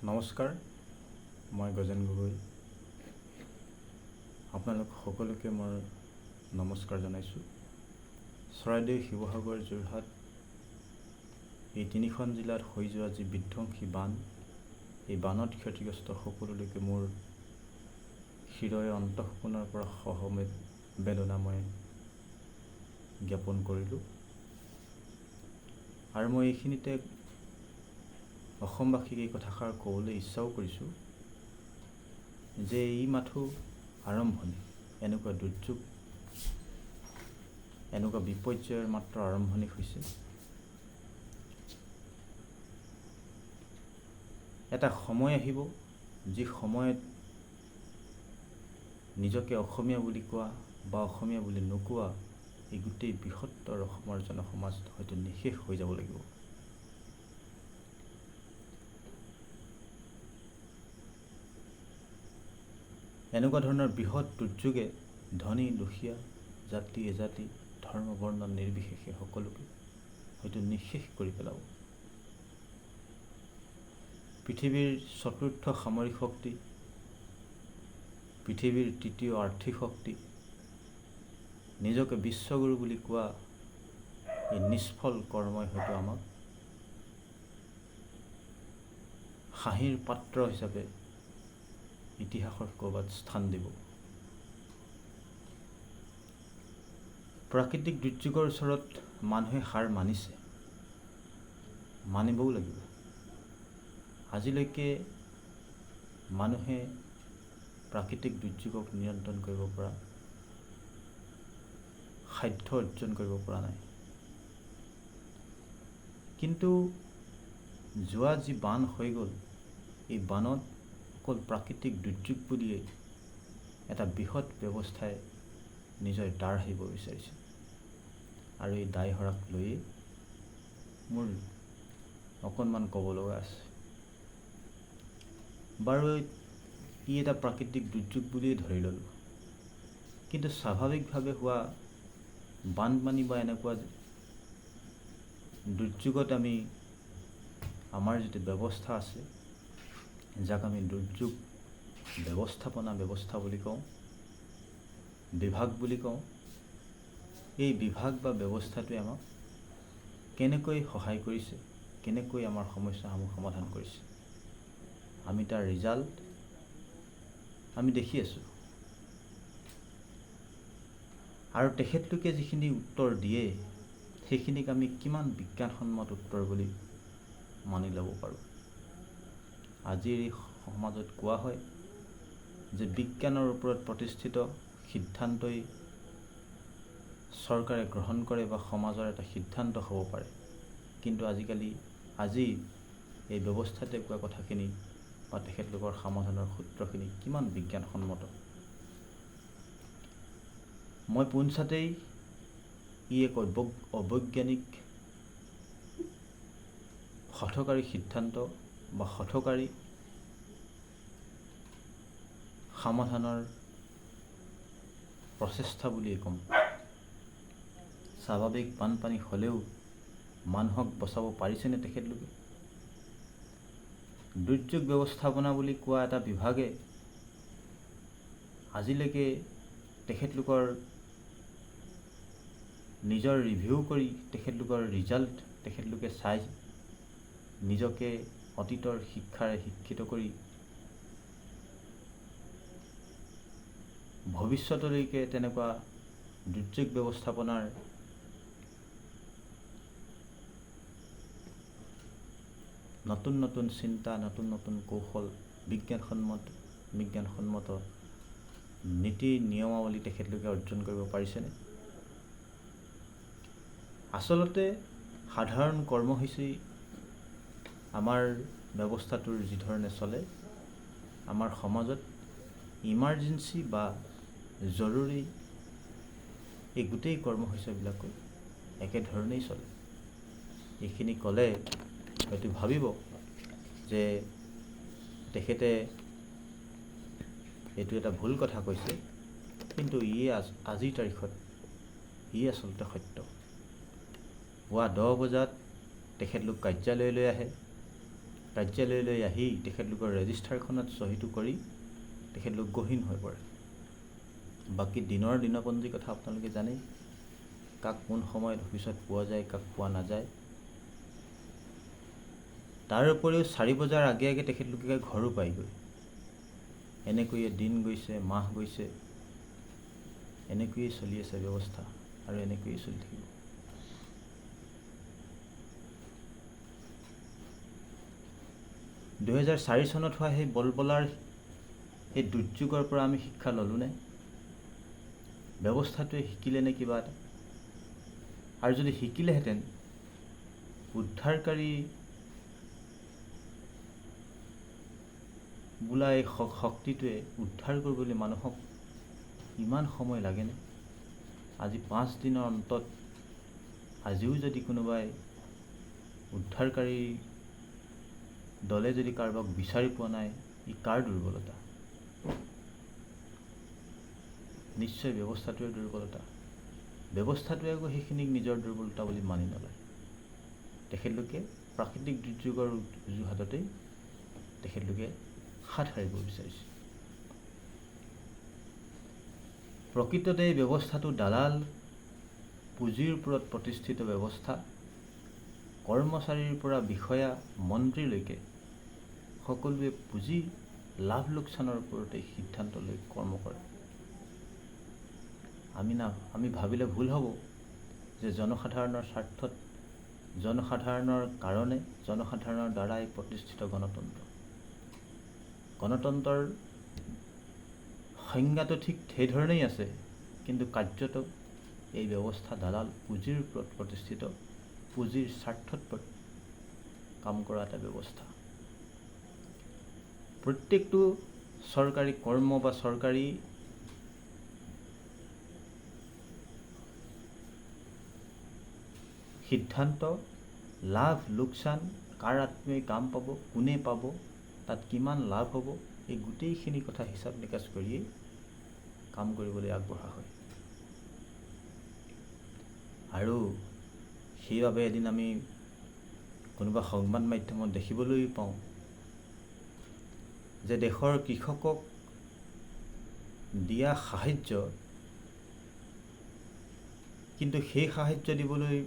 নমস্কাৰ, মই গজেন গগৈ। আপোনালোক সকলোকে মই নমস্কাৰ জনাইছোঁ। চৰাইদেউ, শিৱসাগৰ, যোৰহাট এই তিনিখন জিলাত হৈ যোৱা যি বিধ্বংসী বান, এই বানত ক্ষতিগ্ৰস্ত সকলোলৈকে মোৰ হৃদয় অন্তঃকোণৰ পৰা সহবেদনা মই জ্ঞাপন কৰিলোঁ। আৰু মই এইখিনিতে অসমবাসীক এই কথাষাৰ ক'বলৈ ইচ্ছাও কৰিছোঁ যে এই মাথো আৰম্ভণি, এনেকুৱা দুৰ্যোগ, এনেকুৱা বিপৰ্যয়ৰ মাত্ৰ আৰম্ভণি হৈছে। এটা সময় আহিব যি সময়ত নিজকে অসমীয়া বুলি কোৱা বা অসমীয়া বুলি নোকোৱা এই গোটেই বৃহত্তৰ অসমৰ জনসমাজ হয়তো নিঃশেষ হৈ যাব লাগিব। এনেকুৱা ধৰণৰ বৃহৎ দুৰ্যোগে ধনী দুখীয়া, জাতি এজাতি, ধৰ্ম বৰ্ণ নিৰ্বিশেষে সকলোকে হয়তো নিঃশেষ কৰি পেলাব। পৃথিৱীৰ চতুৰ্থ সামৰিক শক্তি, পৃথিৱীৰ তৃতীয় আৰ্থিক শক্তি, নিজকে বিশ্বগুৰু বুলি কোৱা এই নিষ্ফল কৰ্মই হয়তো আমাক হাঁহিৰ পাত্ৰ হিচাপে ইতিহাসৰ ক'ৰবাত স্থান দিব। প্ৰাকৃতিক দুৰ্যোগৰ ওচৰত মানুহে হাৰ মানিছে, মানিবও লাগিব। আজিলৈকে মানুহে প্ৰাকৃতিক দুৰ্যোগক নিয়ন্ত্ৰণ কৰিব পৰা, সাধ্য অৰ্জন কৰিব পৰা নাই। কিন্তু যোৱা যি বান হৈ গ'ল, এই বানত অকল প্ৰাকৃতিক দুৰ্যোগ বুলিয়েই এটা বৃহৎ ব্যৱস্থাই নিজৰ দাৰ সাৰিব বিচাৰিছে। আৰু এই দায়হৰাক লৈয়ে মোৰ অকণমান ক'ব লগা আছে। বাৰু ই এটা প্ৰাকৃতিক দুৰ্যোগ বুলিয়েই ধৰি ল'লোঁ, কিন্তু স্বাভাৱিকভাৱে হোৱা বানপানী বা এনেকুৱা দুৰ্যোগত আমি আমাৰ যিটো ব্যৱস্থা আছে, যাক আমি দুৰ্যোগ ব্যৱস্থাপনা ব্যৱস্থা বুলি কওঁ, বিভাগ বুলি কওঁ, এই বিভাগ বা ব্যৱস্থাটোৱে আমাক কেনেকৈ সহায় কৰিছে, কেনেকৈ আমাৰ সমস্যাসমূহ সমাধান কৰিছে, আমি তাৰ ৰিজাল্ট আমি দেখি আছোঁ। আৰু তেখেতলোকে যিখিনি উত্তৰ দিয়ে, সেইখিনিক আমি কিমান বিজ্ঞানসন্মত উত্তৰ বুলি মানি ল'ব পাৰোঁ। আজিৰ এই সমাজত কোৱা হয় যে বিজ্ঞানৰ ওপৰত প্ৰতিষ্ঠিত সিদ্ধান্তই চৰকাৰে গ্ৰহণ কৰে বা সমাজৰ এটা সিদ্ধান্ত হ'ব পাৰে। কিন্তু আজি এই ব্যৱস্থাতে কোৱা কথাখিনি বা তেখেতলোকৰ সমাধানৰ সূত্ৰখিনি কিমান বিজ্ঞানসন্মত। মই পোনছাতেই ই এক অবৈজ্ঞানিক হঠকাৰী সিদ্ধান্ত বা হঠকাৰী সমাধানৰ প্ৰচেষ্টা বুলিয়ে ক'ম। স্বাভাৱিক বানপানী হ'লেও মানুহক বচাব পাৰিছেনে তেখেতলোকে? দুৰ্যোগ ব্যৱস্থাপনা বুলি কোৱা এটা বিভাগে আজিলৈকে তেখেতলোকৰ নিজৰ ৰিভিউ কৰি, তেখেতলোকৰ ৰিজাল্ট তেখেতলোকে চাই, নিজকে অতীতৰ শিক্ষাৰে শিক্ষিত কৰি ভৱিষ্যতলৈকে তেনেকুৱা দুৰ্যোগ ব্যৱস্থাপনাৰ নতুন নতুন চিন্তা, নতুন নতুন কৌশল, বিজ্ঞানসন্মত নীতি নিয়মাৱলী তেখেতলোকে অৰ্জন কৰিব পাৰিছেনে? আচলতে সাধাৰণ কৰ্মসূচী আমাৰ ব্যৱস্থাটোৰ যি ধৰণে চলে, আমাৰ সমাজত ইমাৰ্জেঞ্চি বা জৰুৰী এই গোটেই কৰ্মসূচীবিলাকো একেধৰণেই চলে। এইখিনি ক'লে হয়তো ভাবিব যে তেখেতে এইটো এটা ভুল কথা কৈছে, কিন্তু আজিৰ তাৰিখত ই আচলতে সত্য। পুৱা 10 বজাত তেখেতলোক কাৰ্যালয়লৈ আহে, কাৰ্যালয়লৈ আহি তেখেতলোকৰ ৰেজিষ্টাৰখনত চহীটো কৰি তেখেতলোক গহীন হৈ পৰে। বাকী দিনৰ দিনপঞ্জীৰ কথা আপোনালোকে জানেই, কাক কোন সময়ত অফিচত পোৱা যায়, কাক পোৱা নাযায়। তাৰ উপৰিও 4 বজাৰ আগে আগে তেখেতলোকে ঘৰো পায়গৈ। এনেকৈয়ে দিন গৈছে, মাহ গৈছে, এনেকৈয়ে চলি আছে ব্যৱস্থা আৰু এনেকৈয়ে চলি থাকিব। (2004) চনত হোৱা সেই বলবলাৰ সেই দুৰ্যোগৰ পৰা আমি শিক্ষা ল'লোনে? ব্যৱস্থাটোৱে শিকিলেনে কিবা এটা? আৰু যদি শিকিলেহেঁতেন, উদ্ধাৰকাৰী বোলা এই শক্তিটোৱে উদ্ধাৰ কৰিবলৈ মানুহক ইমান সময় লাগেনে? আজি 5 দিনৰ অন্তত আজিও যদি কোনোবাই উদ্ধাৰকাৰী দলে যদি কাৰোবাক বিচাৰি পোৱা নাই, ই কাৰ দুৰ্বলতা? নিশ্চয় ব্যৱস্থাটোৱে দুৰ্বলতা। ব্যৱস্থাটোৱে আকৌ সেইখিনিক নিজৰ দুৰ্বলতা বুলি মানি নলয়। তেখেতলোকে প্ৰাকৃতিক দুৰ্যোগৰ অজুহাততেই তেখেতলোকে হাত সাৰিব বিচাৰিছে। প্ৰকৃততে এই ব্যৱস্থাটো দালাল পুঁজিৰ ওপৰত প্ৰতিষ্ঠিত ব্যৱস্থা। কৰ্মচাৰীৰ পৰা বিষয়া মন্ত্ৰীলৈকে সকলোৱে পুঁজি লাভ লোকচানৰ ওপৰতে সিদ্ধান্ত লৈ কৰ্ম কৰে। আমি ভাবিলে ভুল হ'ব যে জনসাধাৰণৰ স্বাৰ্থত, জনসাধাৰণৰ কাৰণে, জনসাধাৰণৰ দ্বাৰাই প্ৰতিষ্ঠিত গণতন্ত্ৰ। গণতন্ত্ৰৰ সংজ্ঞাটো ঠিক সেইধৰণেই আছে, কিন্তু কাৰ্যত এই ব্যৱস্থা দালাল পুঁজিৰ ওপৰত প্ৰতিষ্ঠিত, পুঁজিৰ স্বাৰ্থত কাম কৰা এটা ব্যৱস্থা। প্ৰত্যেকটো চৰকাৰী কৰ্ম বা চৰকাৰী সিদ্ধান্ত, লাভ লোকচান, কাৰ আত্মীয়ই কাম পাব, কোনে পাব, তাত কিমান লাভ হ'ব, এই গোটেইখিনি কথা হিচাপ নিকাচ কৰিয়েই কাম কৰিবলৈ আগবঢ়া হয়। আৰু সেইবাবে এদিন আমি কোনোবা সংবাদ মাধ্যমত দেখিবলৈ পাওঁ যে দেশৰ কৃষকক দিয়া সাহায্য, কিন্তু সেই সাহায্য দিবলৈ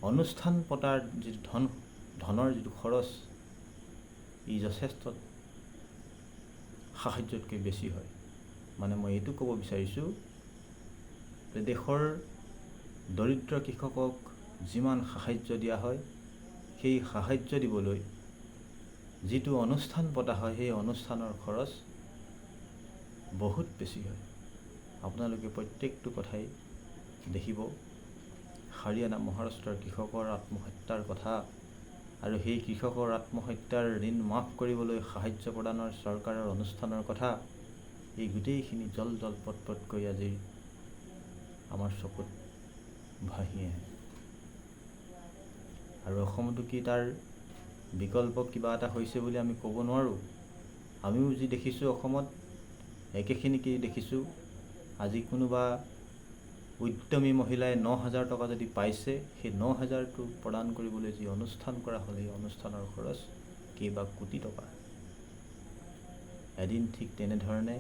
অনুষ্ঠান পতাৰ যিটো ধনৰ যিটো খৰচ, ই যথেষ্ট সাহায্যতকৈ বেছি হয়। মানে মই এইটো ক'ব বিচাৰিছোঁ যে দেশৰ দৰিদ্ৰ কৃষকক যিমান সাহায্য দিয়া হয়, সেই সাহায্য দিবলৈ যিটো অনুষ্ঠান পতা হয়, সেই অনুষ্ঠানৰ খৰচ বহুত বেছি হয়। আপোনালোকে প্ৰত্যেকটো কথাই দেখিব। হাৰিয়ানা, মহাৰাষ্ট্ৰৰ কৃষকৰ আত্মহত্যাৰ কথা আৰু সেই কৃষকৰ আত্মহত্যাৰ ঋণ মাফ কৰিবলৈ সাহায্য প্ৰদানৰ চৰকাৰৰ অনুষ্ঠানৰ কথা, এই গোটেইখিনি জল জল পট পটকৈ আজি আমাৰ চকুত ভাহি আহে। আৰু অসমতো কি তাৰ বিকল্প কিবা এটা হৈছে বুলি আমি ক'ব নোৱাৰোঁ। আমিও যি দেখিছোঁ অসমত একেখিনিকেই দেখিছোঁ। আজি কোনোবা উদ্যমী মহিলাই 9,000 টকা যদি পাইছে, সেই 9,000টো প্ৰদান কৰিবলৈ যি অনুষ্ঠান কৰা হ'ল, সেই অনুষ্ঠানৰ খৰচ কেইবা কোটি টকা। এদিন ঠিক তেনেধৰণে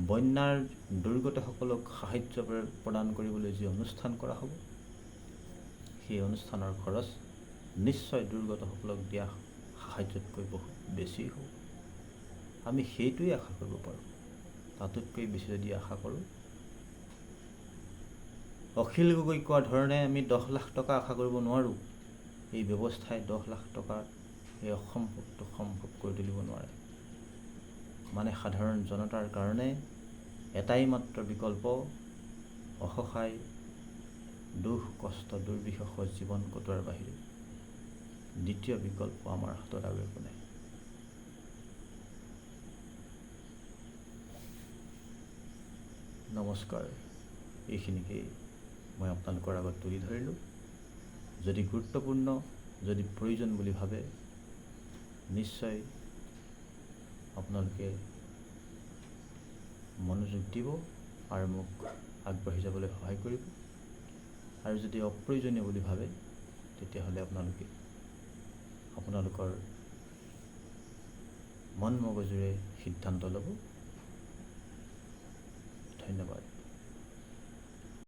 বন্যাৰ দুৰ্গতসকলক সাহায্য প্ৰদান কৰিবলৈ যি অনুষ্ঠান কৰা হ'ব, সেই অনুষ্ঠানৰ খৰচ নিশ্চয় দুৰ্গতসকলক দিয়া সাহায্যতকৈ বহুত বেছি হ'ব। আমি সেইটোৱেই আশা কৰিব পাৰোঁ। তাতোতকৈ বেছি যদি আশা কৰোঁ, অখিল গগৈ কোৱা ধৰণে আমি 10 লাখ টকা আশা কৰিব নোৱাৰোঁ। এই ব্যৱস্থাই 10 লাখ টকাৰ এই অসম্ভৱটো সম্ভৱ কৰি তুলিব নোৱাৰে। মানে সাধাৰণ জনতাৰ কাৰণে এটাই মাত্ৰ বিকল্প, অসহায়, দুখ কষ্ট দুৰ্বিষহ জীৱন কটোৱাৰ বাহিৰে দ্বিতীয় বিকল্প আমাৰ হাতত আৰু একো নাই। নমস্কাৰ। এইখিনিকেই মই আপোনালোকৰ আগত তুলি ধৰিলোঁ। যদি গুৰুত্বপূৰ্ণ, যদি প্ৰয়োজন বুলি ভাবে, নিশ্চয় আপোনালোকে মনোযোগ দিব আৰু মোক আগবাঢ়ি যাবলৈ সহায় কৰিব। আৰু যদি অপ্ৰয়োজনীয় বুলি ভাবে, তেতিয়াহ'লে আপোনালোকৰ মন মগজুৰে সিদ্ধান্ত ল'ব। ধন্যবাদ।